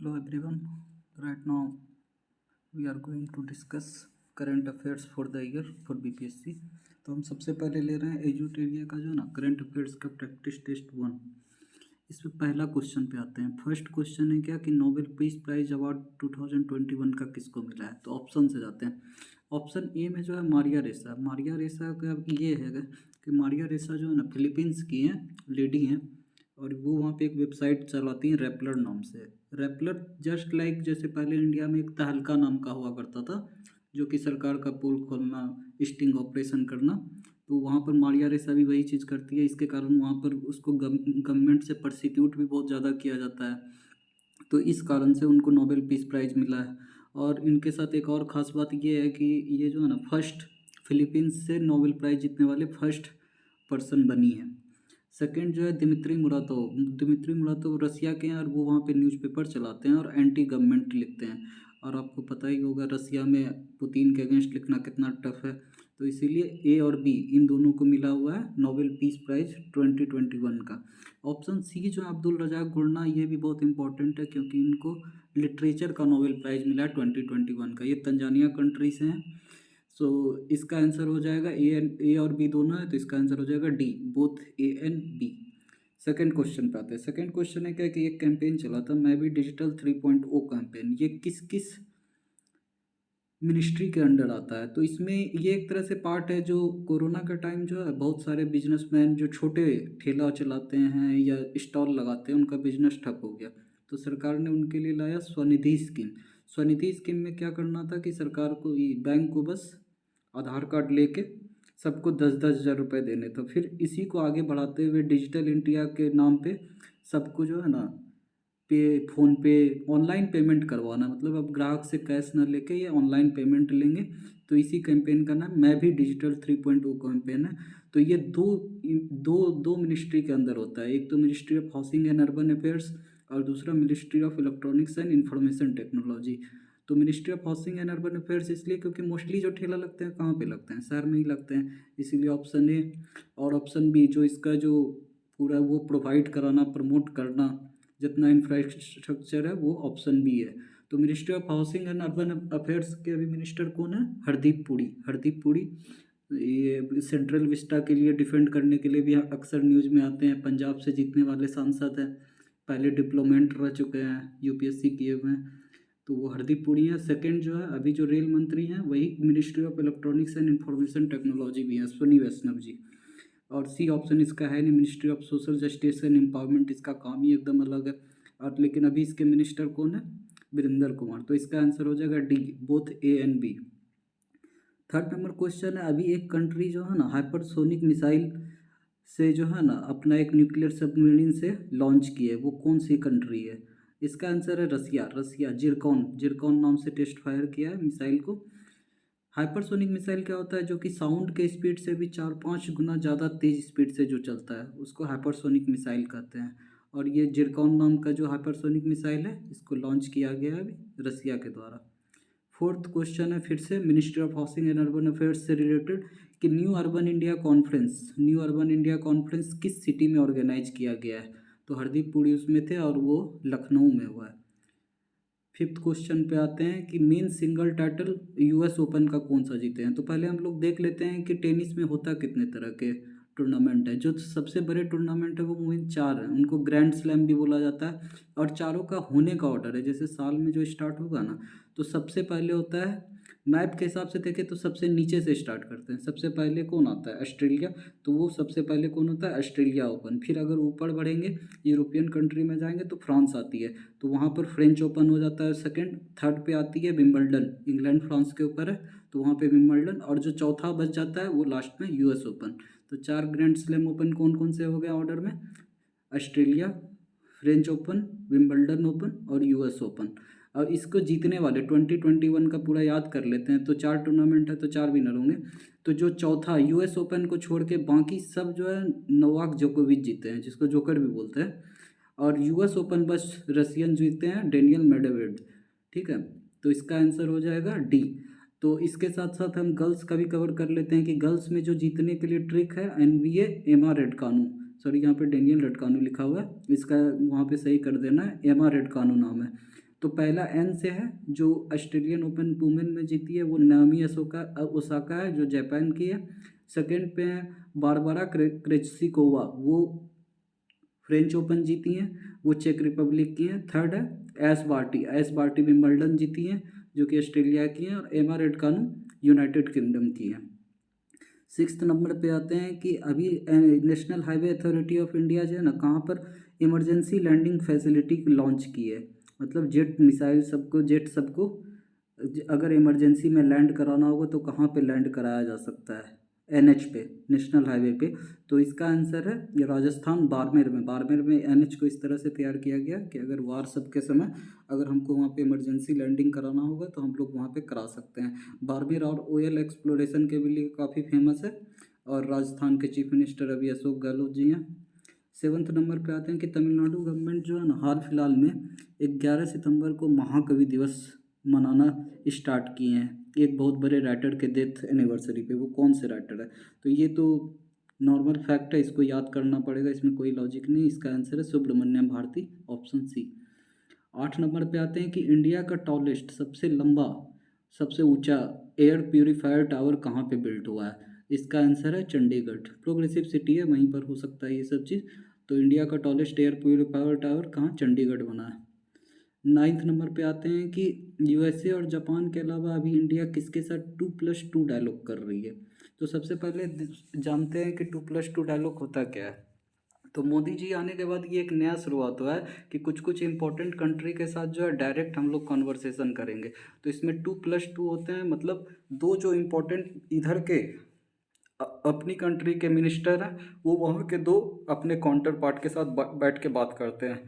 Hello everyone. Right now we are going to discuss current affairs for the year for BPSC. तो हम सबसे पहले ले रहे हैं एजुटेरिया का जो ना करंट अफेयर्स का प्रैक्टिस टेस्ट 1। इसमें पहला क्वेश्चन पे आते हैं। फर्स्ट क्वेश्चन है क्या कि नोबेल पीस प्राइज अवार्ड 2021 का किसको मिला है। तो ऑप्शन से जाते हैं। ऑप्शन ए में जो है मारिया रेसा। मारिया रेसा का ये है कि मारिया रेसा जो है ना फिलीपींस की हैं, लेडी हैं, और वो वहाँ पे एक वेबसाइट चलाती हैं रेपलर नाम से। रेपलर जस्ट लाइक जैसे पहले इंडिया में एक तहलका नाम का हुआ करता था, जो कि सरकार का पोल खोलना, स्टिंग ऑपरेशन करना, तो वहाँ पर मारिया रेसा भी वही चीज़ करती है। इसके कारण वहाँ पर उसको गवर्नमेंट से प्रोसिक्यूट भी बहुत ज़्यादा किया जाता है, तो इस कारण से उनको नोबेल पीस प्राइज़ मिला है। और इनके साथ एक और ख़ास बात ये है कि ये जो है ना फर्स्ट फिलीपींस से नोबेल प्राइज़ जीतने वाले फर्स्ट पर्सन बनी है। सेकंड जो है दिमित्री मुरातोव। दिमित्री मुरातोव रसिया के हैं और वो वहाँ पे न्यूज़पेपर चलाते हैं और एंटी गवर्नमेंट लिखते हैं। और आपको पता ही होगा रसिया में पुतिन के अगेंस्ट लिखना कितना टफ है, तो इसीलिए ए और बी इन दोनों को मिला हुआ है नोबेल पीस प्राइज़ 2021 का। ऑप्शन सी जो है अब्दुल रज़ाक गुरना, ये भी बहुत इंपॉर्टेंट है क्योंकि इनको लिटरेचर का नोबेल प्राइज़ मिला है 2021 का। ये तंजानिया कंट्री से हैं। सो इसका आंसर हो जाएगा ए और बी दोनों है, तो इसका आंसर हो जाएगा D, both A and B. Second question पे आते हैं। सेकंड क्वेश्चन है क्या कि एक कैंपेन चला था मैं भी डिजिटल 3.0 कैंपेन। ये किस किस मिनिस्ट्री के अंडर आता है। तो इसमें ये एक तरह से पार्ट है जो कोरोना का टाइम जो है बहुत सारे बिजनेसमैन जो छोटे ठेला चलाते हैं या स्टॉल लगाते हैं, उनका बिजनेस ठप हो गया, तो सरकार ने उनके लिए लाया स्वनिधि स्कीम। स्वनिधि स्कीम में क्या करना था कि सरकार को बैंक को बस आधार कार्ड लेके सबको 10-10 हज़ार रुपये देने, तो फिर इसी को आगे बढ़ाते हुए डिजिटल इंडिया के नाम पे सबको जो है ना पे फ़ोन पे ऑनलाइन पेमेंट करवाना, मतलब अब ग्राहक से कैश ना लेके ये ऑनलाइन पेमेंट लेंगे। तो इसी कैंपेन का नाम मैं भी डिजिटल 3.0 कैंपेन है। तो ये दो दो दो मिनिस्ट्री के अंदर होता है। एक तो ministry of housing and urban affairs और दूसरा ministry of electronics and information technology. तो ministry of housing and urban affairs इसलिए क्योंकि मोस्टली जो ठेला लगते हैं कहाँ पे लगते हैं, शहर में ही लगते हैं, इसीलिए ऑप्शन ए। और ऑप्शन बी जो इसका जो पूरा वो प्रोवाइड कराना, प्रमोट करना, जितना इंफ्रास्ट्रक्चर है, वो ऑप्शन बी है। तो ministry of housing and urban affairs के अभी मिनिस्टर कौन है? हरदीप पुरी। हरदीप पुरी ये सेंट्रल विस्टा के लिए डिफेंड करने के लिए भी अक्सर न्यूज़ में आते हैं। पंजाब से जीतने वाले सांसद हैं, पहले डिप्लोमेट रह चुके हैं, यूपीएससी किए हुए हैं, तो वो हरदीप पुरी है। सेकंड जो है अभी जो रेल मंत्री हैं वही ministry of electronics and information technology भी है, अश्विनी वैष्णव जी। और सी ऑप्शन इसका है नहीं, ministry of social justice and empowerment, इसका काम ही एकदम अलग है। और लेकिन अभी इसके मिनिस्टर कौन है? वीरेंद्र कुमार। तो इसका आंसर हो जाएगा D, both A and B. Third number question है, अभी एक कंट्री जो है ना हाइपरसोनिक मिसाइल से जो है ना अपना एक न्यूक्लियर सबमरीन से लॉन्च की है, वो कौन सी कंट्री है? इसका आंसर है रसिया। रसिया जिरकॉन, जिरकॉन नाम से टेस्ट फायर किया है मिसाइल को। हाइपरसोनिक मिसाइल क्या होता है? जो कि साउंड के स्पीड से भी 4-5 गुना ज़्यादा तेज़ स्पीड से जो चलता है उसको हाइपरसोनिक मिसाइल कहते हैं। और ये जिरकॉन नाम का जो हाइपरसोनिक मिसाइल है इसको लॉन्च किया गया है अभी रसिया के द्वारा। फोर्थ क्वेश्चन है फिर से ministry of housing and urban affairs से रिलेटेड कि new urban India conference, new urban India conference किस सिटी में ऑर्गेनाइज किया गया है? तो हरदीप पुरी उसमें थे और वो लखनऊ में हुआ है। फिफ्थ क्वेश्चन पे आते हैं कि men single title US open का कौन सा जीते हैं। तो पहले हम लोग देख लेते हैं कि टेनिस में होता कितने तरह के टूर्नामेंट है। जो सबसे बड़े टूर्नामेंट है वो मेन 4 हैं, उनको ग्रैंड स्लैम भी बोला जाता है। और चारों का होने का ऑर्डर है, जैसे साल में जो स्टार्ट होगा ना, तो सबसे पहले होता है मैप के हिसाब से देखें तो सबसे नीचे से स्टार्ट करते हैं। सबसे पहले कौन आता है? ऑस्ट्रेलिया। तो वो सबसे पहले कौन होता है? Australia open. फिर अगर ऊपर बढ़ेंगे यूरोपियन कंट्री में जाएंगे तो फ्रांस आती है, तो वहाँ पर फ्रेंच ओपन हो जाता है सेकंड। थर्ड पे आती है विंबलडन, इंग्लैंड फ्रांस के ऊपर है, तो वहाँ पे विंबलडन। और जो चौथा बच जाता है वो लास्ट में यूएस ओपन। तो 4 ग्रैंड स्लैम ओपन कौन कौन से हो गए ऑर्डर में? Australia, French open, Wimbledon open और यूएस ओपन। और इसको जीतने वाले 2021 का पूरा याद कर लेते हैं। तो 4 टूर्नामेंट है तो 4 विनर होंगे। तो जो चौथा यूएस ओपन को छोड़ के बाकी सब जो है नोवाक जोकोविच जीते हैं, जिसको जोकर भी बोलते हैं। और यूएस ओपन बस रसियन जीते हैं, डेनियल मेडवेडेव। ठीक है, तो इसका आंसर हो जाएगा डी। तो इसके साथ साथ हम गर्ल्स का भी कवर कर लेते हैं कि गर्ल्स में जो जीतने के लिए ट्रिक है एनवीए एमा रेडकानू। सॉरी, यहाँ पे डेनियल रेडकानू लिखा हुआ है, इसका वहाँ पे सही कर देना है, एमा रेडकानू नाम है। तो पहला एन से है, जो ऑस्ट्रेलियन ओपन वुमेन में जीती है वो नाओमी ओसाका है जो जापान की है। सेकंड पे है बारबारा क्रेच्सिकोवा, वो फ्रेंच ओपन जीती हैं, वो चेक रिपब्लिक की हैं। थर्ड है एस बार्टी विंबलडन जीती हैं जो कि ऑस्ट्रेलिया की हैं, और एमा रेडकानू यूनाइटेड किंगडम की हैं। सिक्स्थ नंबर पे आते हैं कि अभी national highway authority of India जो है ना, कहाँ पर इमरजेंसी लैंडिंग फैसिलिटी लॉन्च की है। मतलब जेट सबको अगर इमरजेंसी में लैंड कराना होगा तो कहाँ पे लैंड कराया जा सकता है, एनएच पे, नेशनल हाईवे पे। तो इसका आंसर है ये राजस्थान बाड़मेर में एनएच को इस तरह से तैयार किया गया कि अगर वार सब के समय अगर हमको वहाँ पे इमरजेंसी लैंडिंग कराना होगा तो हम लोग वहाँ पे करा सकते हैं। बाड़मेर और ऑयल एक्सप्लोरेशन के लिए काफ़ी फेमस है, और राजस्थान के चीफ मिनिस्टर अभी अशोक गहलोत जी हैं। सेवन्थ नंबर पे आते हैं कि तमिलनाडु गवर्नमेंट जो है ना, हाल फिलहाल में 11 सितंबर को महाकवि दिवस मनाना स्टार्ट किए हैं, एक बहुत बड़े राइटर के डेथ एनिवर्सरी पे। वो कौन से राइटर है, तो ये तो नॉर्मल फैक्ट है, इसको याद करना पड़ेगा, इसमें कोई लॉजिक नहीं। इसका आंसर है सुब्रमण्यम भारती, ऑप्शन सी। 8 नंबर पे आते हैं कि इंडिया का टॉलेस्ट, सबसे लंबा, सबसे ऊंचा एयर प्यूरीफायर टावर कहाँ पे बिल्ट हुआ है। इसका आंसर है चंडीगढ़, प्रोग्रेसिव सिटी है, वहीं पर हो सकता है ये सब चीज़। तो इंडिया का टॉलेस्ट एयर प्यूरीफायर टावर कहाँ, चंडीगढ़ बना है। 9th नंबर पे आते हैं कि यूएसए और जापान के अलावा अभी इंडिया किसके साथ 2+2 डायलॉग कर रही है। तो सबसे पहले जानते हैं कि 2+2 डायलॉग होता क्या है। तो मोदी जी आने के बाद ये एक नया शुरुआत हुआ है कि कुछ कुछ इंपॉर्टेंट कंट्री के साथ जो है डायरेक्ट हम लोग कन्वर्सेशन करेंगे। तो इसमें 2+2 होते हैं, मतलब दो जो इम्पोर्टेंट इधर के अपनी कंट्री के मिनिस्टर हैं, वो वहाँ के दो अपने काउंटर पार्ट के साथ बैठ के बात करते हैं।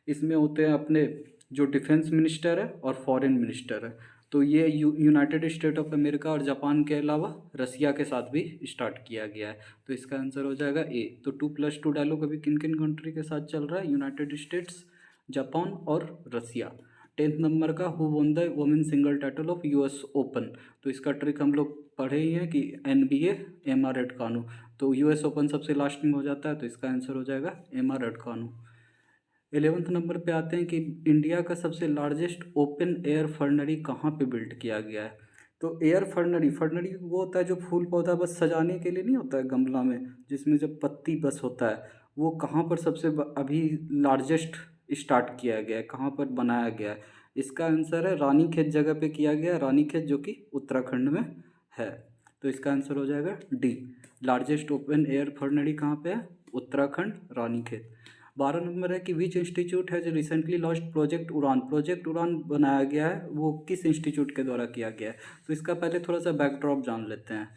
इसमें होते हैं अपने जो डिफेंस मिनिस्टर है और फॉरेन मिनिस्टर है। तो ये यूनाइटेड स्टेट ऑफ अमेरिका और जापान के अलावा रसिया के साथ भी स्टार्ट किया गया है। तो इसका आंसर हो जाएगा ए। तो 2+2 डायलॉग अभी किन किन कंट्री के साथ चल रहा है, यूनाइटेड स्टेट्स, जापान और रसिया। 10th नंबर का who won the women single title of US open. तो इसका ट्रिक हम लोग पढ़े ही हैं कि NBA एमा रेडकानू। तो यूएस ओपन सबसे लास्ट में हो जाता है, तो इसका आंसर हो जाएगा एमा रेडकानू। 11th नंबर पे आते हैं कि इंडिया का सबसे लार्जेस्ट ओपन एयर फर्नरी कहाँ पे बिल्ड किया गया है। तो एयर फर्नरी वो होता है जो फूल पौधा बस सजाने के लिए नहीं होता है गमला में, जिसमें जब पत्ती बस होता है, वो कहाँ पर सबसे अभी लार्जेस्ट स्टार्ट किया गया है, कहाँ पर बनाया गया है। इसका आंसर है रानीखेत जगह पे किया गया है, रानीखेत जो कि उत्तराखंड में है। तो इसका आंसर हो जाएगा डी, लार्जेस्ट ओपन एयर फर्नरी कहाँ पे है, उत्तराखंड, रानीखेत। 12 नंबर है कि which institute has recently launched project उड़ान बनाया गया है, वो किस इंस्टीट्यूट के द्वारा किया गया है। तो इसका पहले थोड़ा सा बैकड्रॉप जान लेते हैं।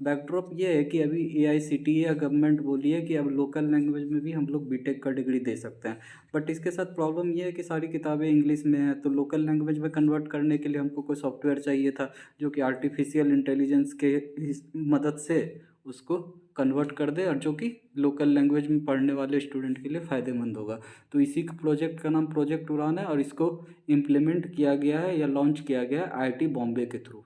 बैकड्रॉप ये है कि अभी AICTE या गवर्नमेंट बोली है कि अब लोकल लैंग्वेज में भी हम लोग बीटेक का डिग्री दे सकते हैं। बट इसके साथ प्रॉब्लम ये है कि सारी किताबें इंग्लिश में हैं, तो लोकल लैंग्वेज में कन्वर्ट करने के लिए हमको कोई सॉफ्टवेयर चाहिए था जो कि आर्टिफिशियल इंटेलिजेंस के मदद से उसको कन्वर्ट कर दे, और जो कि लोकल लैंग्वेज में पढ़ने वाले स्टूडेंट के लिए फ़ायदेमंद होगा। तो इसी प्रोजेक्ट का नाम प्रोजेक्ट उड़ान है, और इसको इम्प्लीमेंट किया गया है या लॉन्च किया गया है IIT बॉम्बे के थ्रू।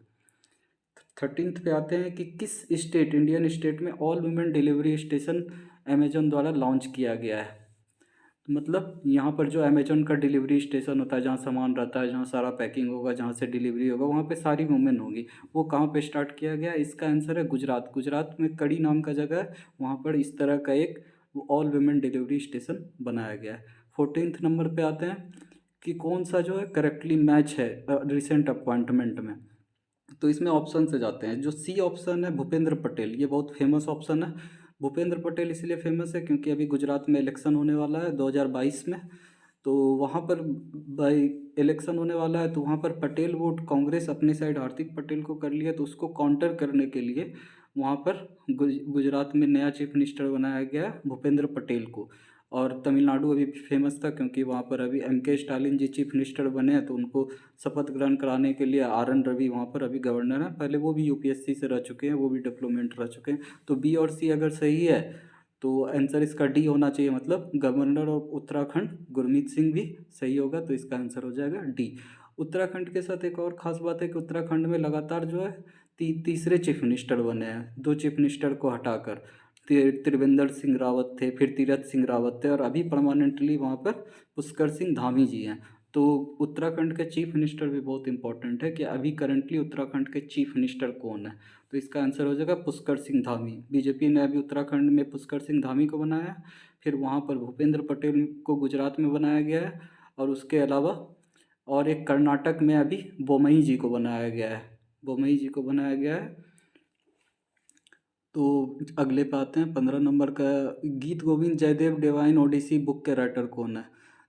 13th पे आते हैं कि किस स्टेट, इंडियन स्टेट में all women delivery station Amazon द्वारा लॉन्च किया गया है। मतलब यहाँ पर जो अमेजोन का डिलीवरी स्टेशन होता है, जहाँ सामान रहता है, जहाँ सारा पैकिंग होगा, जहाँ से डिलीवरी होगा, वहाँ पे सारी वुमेन होगी, वो कहाँ पे स्टार्ट किया गया। इसका आंसर है गुजरात में कड़ी नाम का जगह है, वहाँ पर इस तरह का एक ऑल वुमेन डिलीवरी स्टेशन बनाया गया है। 14th नंबर पे आते हैं कि कौन सा जो है करेक्टली मैच है रिसेंट अपॉइंटमेंट में। तो इसमें ऑप्शन से जाते हैं। जो सी ऑप्शन है भूपेंद्र पटेल, ये बहुत फेमस ऑप्शन है। भूपेंद्र पटेल इसलिए फेमस है क्योंकि अभी गुजरात में इलेक्शन होने वाला है 2022 में। तो वहाँ पर भाई इलेक्शन होने वाला है, तो वहाँ पर पटेल वोट कांग्रेस अपने साइड हार्दिक पटेल को कर लिया, तो उसको काउंटर करने के लिए वहाँ पर गुजरात में नया चीफ मिनिस्टर बनाया गया भूपेंद्र पटेल को। और तमिलनाडु अभी फेमस था क्योंकि वहाँ पर अभी MK स्टालिन जी चीफ मिनिस्टर बने हैं, तो उनको शपथ ग्रहण कराने के लिए RN रवि वहाँ पर अभी गवर्नर हैं। पहले वो भी UPSC से रह चुके हैं, वो भी डिप्लोमेट रह चुके हैं। तो B और C अगर सही है तो आंसर इसका D होना चाहिए, मतलब गवर्नर ऑफ उत्तराखंड गुरमीत सिंह भी सही होगा, तो इसका आंसर हो जाएगा D। उत्तराखंड के साथ एक और ख़ास बात है कि उत्तराखंड में लगातार जो है तीसरे चीफ मिनिस्टर बने हैं, 2 चीफ मिनिस्टर को हटाकर। त्रिवेंद्र सिंह रावत थे, फिर तीरथ सिंह रावत थे, और अभी परमानेंटली वहाँ पर पुष्कर सिंह धामी जी हैं। तो उत्तराखंड के चीफ मिनिस्टर भी बहुत इंपॉर्टेंट है कि अभी करंटली उत्तराखंड के चीफ मिनिस्टर कौन है। तो इसका आंसर हो जाएगा पुष्कर सिंह धामी। बीजेपी ने अभी उत्तराखंड में पुष्कर सिंह धामी को बनाया, फिर वहाँ पर भूपेंद्र पटेल को गुजरात में बनाया गया है, और उसके अलावा और एक कर्नाटक में अभी बोमई जी को बनाया गया है। बोमई जी को बनाया गया है। तो अगले पे आते हैं 15 नंबर का, गीत गोविंद जयदेव डिवाइन ओडिसी बुक के राइटर कौन है।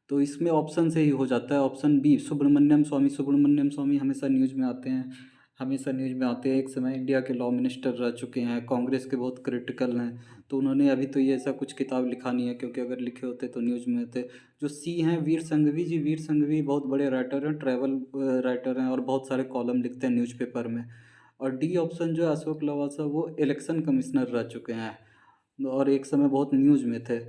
तो इसमें ऑप्शन से ही हो जाता है, ऑप्शन बी सुब्रमण्यम स्वामी। सुब्रमण्यम स्वामी हमेशा न्यूज़ में आते हैं, हमेशा न्यूज़ में आते हैं। एक समय इंडिया के लॉ मिनिस्टर रह चुके हैं, कांग्रेस के बहुत क्रिटिकल हैं। तो उन्होंने अभी तो ये ऐसा कुछ किताब लिखा नहीं है, क्योंकि अगर लिखे होते तो न्यूज़ में होते। जो सी हैं वीर संघवी जी, वीर संघवी बहुत बड़े राइटर हैं, ट्रैवल राइटर हैं, और बहुत सारे कॉलम लिखते हैं न्यूज़पेपर में। और डी ऑप्शन जो है अशोक लवासा, वो इलेक्शन कमिश्नर रह चुके हैं और एक समय बहुत न्यूज़ में थे।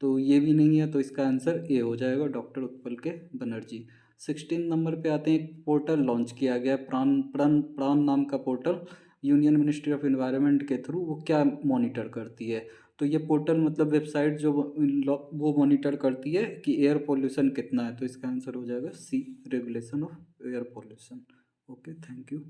तो ये भी नहीं है, तो इसका आंसर ए हो जाएगा, डॉक्टर उत्पल के बनर्जी। 16 नंबर पे आते हैं, एक पोर्टल लॉन्च किया गया प्राण प्राण प्राण नाम का portal, union ministry of environment के थ्रू। वो क्या मॉनिटर करती है? तो ये पोर्टल मतलब वेबसाइट जो वो मॉनिटर करती है कि एयर पोल्यूशन कितना है। तो इसका आंसर हो जाएगा C, regulation of air pollution. Okay, thank you.